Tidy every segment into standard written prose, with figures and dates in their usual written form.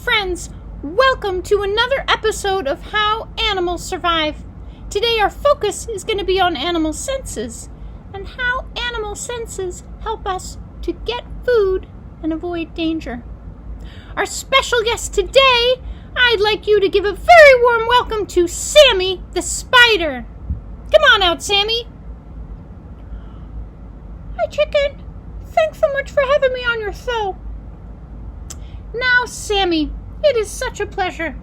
friends, welcome to another episode of How Animals Survive. Today our focus is going to be on animal senses and how animal senses help us to get food and avoid danger. Our special guest today, I'd like you to give a very warm welcome to Sammy the spider. Come on out, Sammy. Hi, Chicken. Thanks so much for having me on your show. Now, Sammy, it is such a pleasure.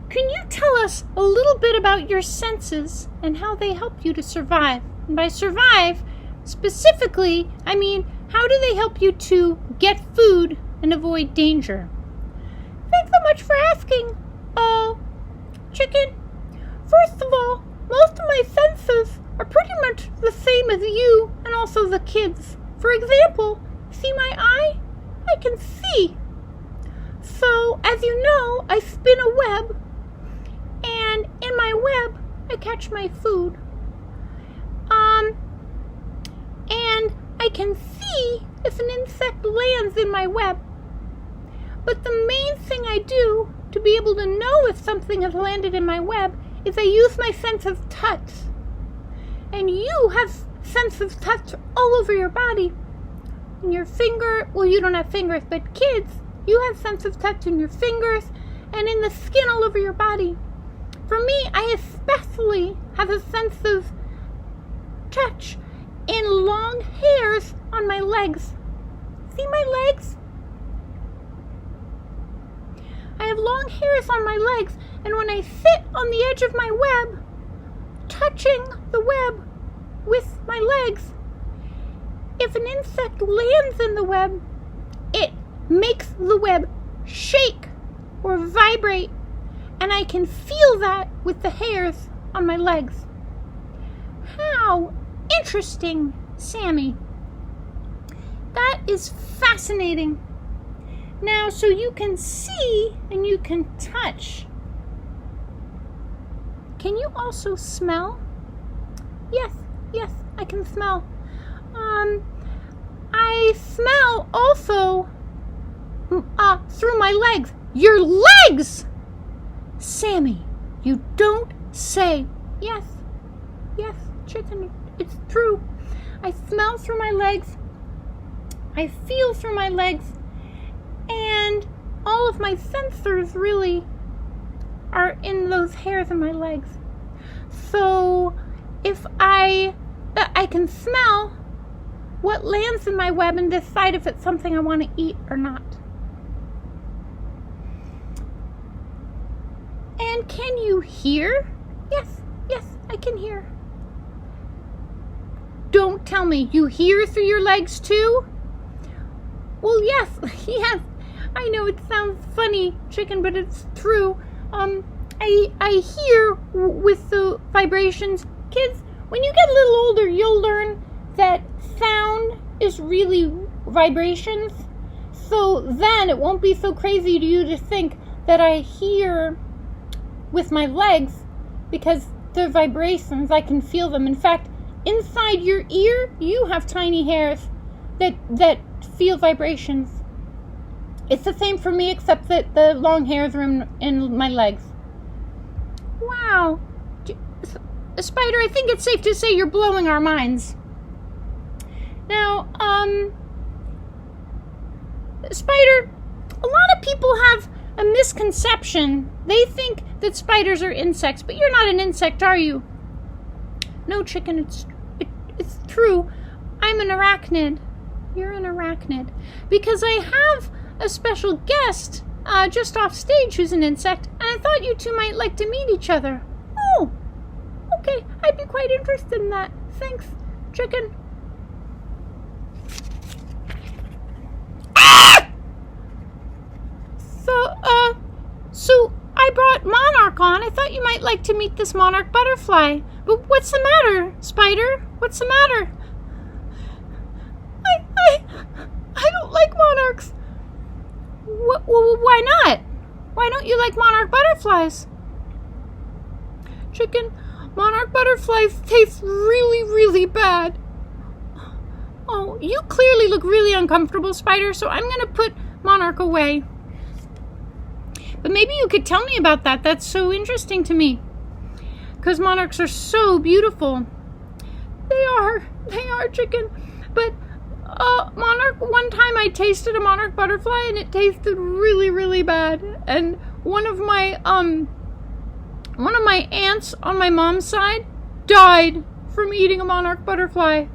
Can you tell us a little bit about your senses and how they help you to survive? And by survive, specifically, I mean, how do they help you to get food and avoid danger? Thanks so much for asking, Chicken. First of all, most of my senses are pretty much the same as you and also the kids. For example, see my eye? I can see. So, as you know, I spin a web, and in my web, I catch my food. And I can see if an insect lands in my web. But the main thing I do to be able to know if something has landed in my web is I use my sense of touch. And you have sense of touch all over your body. In your finger, well, you don't have fingers, but kids, you have sense of touch in your fingers and in the skin all over your body. For me, I especially have a sense of touch in long hairs on my legs. See my legs? I have long hairs on my legs, and when I sit on the edge of my web, touching the web with my legs, if an insect lands in the web, it makes the web shake or vibrate, and I can feel that with the hairs on my legs. How interesting, Sammy. That is fascinating. Now, so you can see and you can touch. Can you also smell? Yes, I can smell. I smell also through my legs. Your legs! Sammy, you don't say. Yes, Chicken, it's true. I smell through my legs. I feel through my legs. And all of my sensors really are in those hairs in my legs. So if I can smell what lands in my web and decide if it's something I want to eat or not. And can you hear? Yes, I can hear. Don't tell me you hear through your legs too? Well, yes. I know it sounds funny, Chicken, but it's true. I hear with the vibrations. Kids, when you get a little older, you'll learn that sound is really vibrations. So then it won't be so crazy to you to think that I hear with my legs, because they're vibrations. I can feel them. In fact, inside your ear, you have tiny hairs that feel vibrations. It's the same for me, except that the long hairs are in my legs. Wow. Spider, I think it's safe to say you're blowing our minds. Now, Spider, a lot of people have a misconception. They think that spiders are insects, but you're not an insect, are you? No, Chicken, it's true. I'm an arachnid. You're an arachnid. Because I have a special guest just off stage who's an insect, and I thought you two might like to meet each other. Oh, okay. I'd be quite interested in that. Thanks, Chicken. So I brought Monarch on. I thought you might like to meet this monarch butterfly. But what's the matter, Spider? What's the matter? I don't like monarchs. Why not? Why don't you like monarch butterflies? Chicken, monarch butterflies taste really, really bad. Oh, you clearly look really uncomfortable, Spider, so I'm going to put Monarch away. But maybe you could tell me about that. That's so interesting to me. Because monarchs are so beautiful. They are, chicken. But monarch, one time I tasted a monarch butterfly and it tasted really, really bad. And one of my aunts on my mom's side died from eating a monarch butterfly.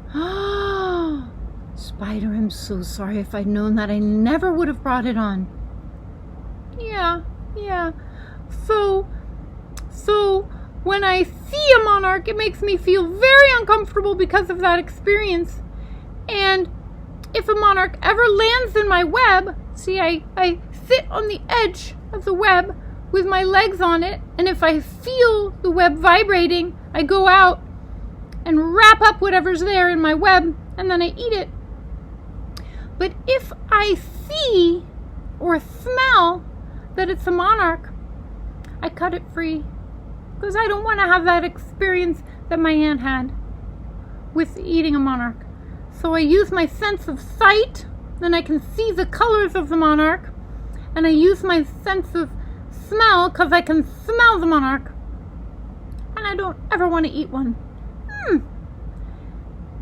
Spider, I'm so sorry. If I'd known that, I never would have brought it on. Yeah. So when I see a monarch, it makes me feel very uncomfortable because of that experience. And if a monarch ever lands in my web, see, I sit on the edge of the web with my legs on it, and if I feel the web vibrating, I go out and wrap up whatever's there in my web, and then I eat it. But if I see or smell that it's a monarch, I cut it free, because I don't want to have that experience that my aunt had with eating a monarch. So I use my sense of sight, then I can see the colors of the monarch, and I use my sense of smell because I can smell the monarch, and I don't ever want to eat one.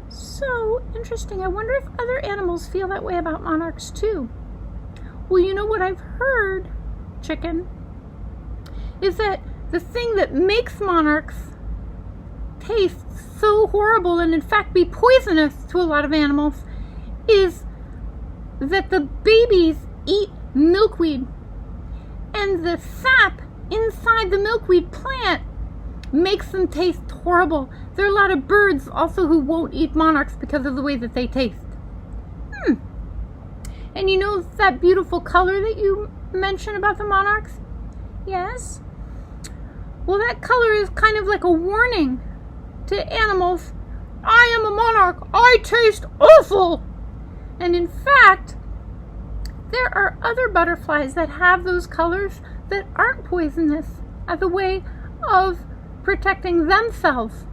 So interesting. I wonder if other animals feel that way about monarchs too. Well, you know what I've heard, chicken, is that the thing that makes monarchs taste so horrible and in fact be poisonous to a lot of animals is that the babies eat milkweed, and the sap inside the milkweed plant makes them taste horrible. There are a lot of birds also who won't eat monarchs because of the way that they taste. And you know that beautiful color that you mentioned about the monarchs? Yes? Well, that color is kind of like a warning to animals. I am a monarch. I taste awful. And in fact, there are other butterflies that have those colors that aren't poisonous as a way of protecting themselves.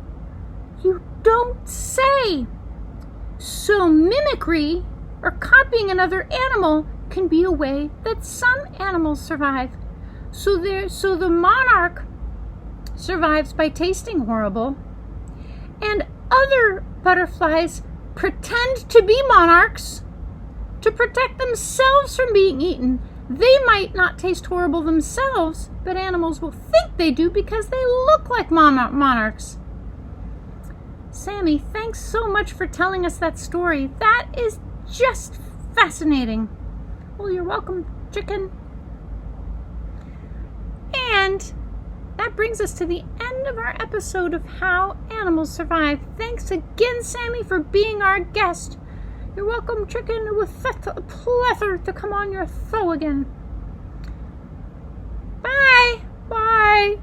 You don't say. So mimicry, or copying another animal, can be a way that some animals survive. So the monarch survives by tasting horrible, and other butterflies pretend to be monarchs to protect themselves from being eaten. They might not taste horrible themselves, but animals will think they do because they look like monarchs. Sammy, thanks so much for telling us that story. That is just fascinating. Well, you're welcome, chicken. And that brings us to the end of our episode of How Animals Survive. Thanks again, Sammy, for being our guest. You're welcome, chicken. It was such a pleasure to come on your show again. Bye. Bye.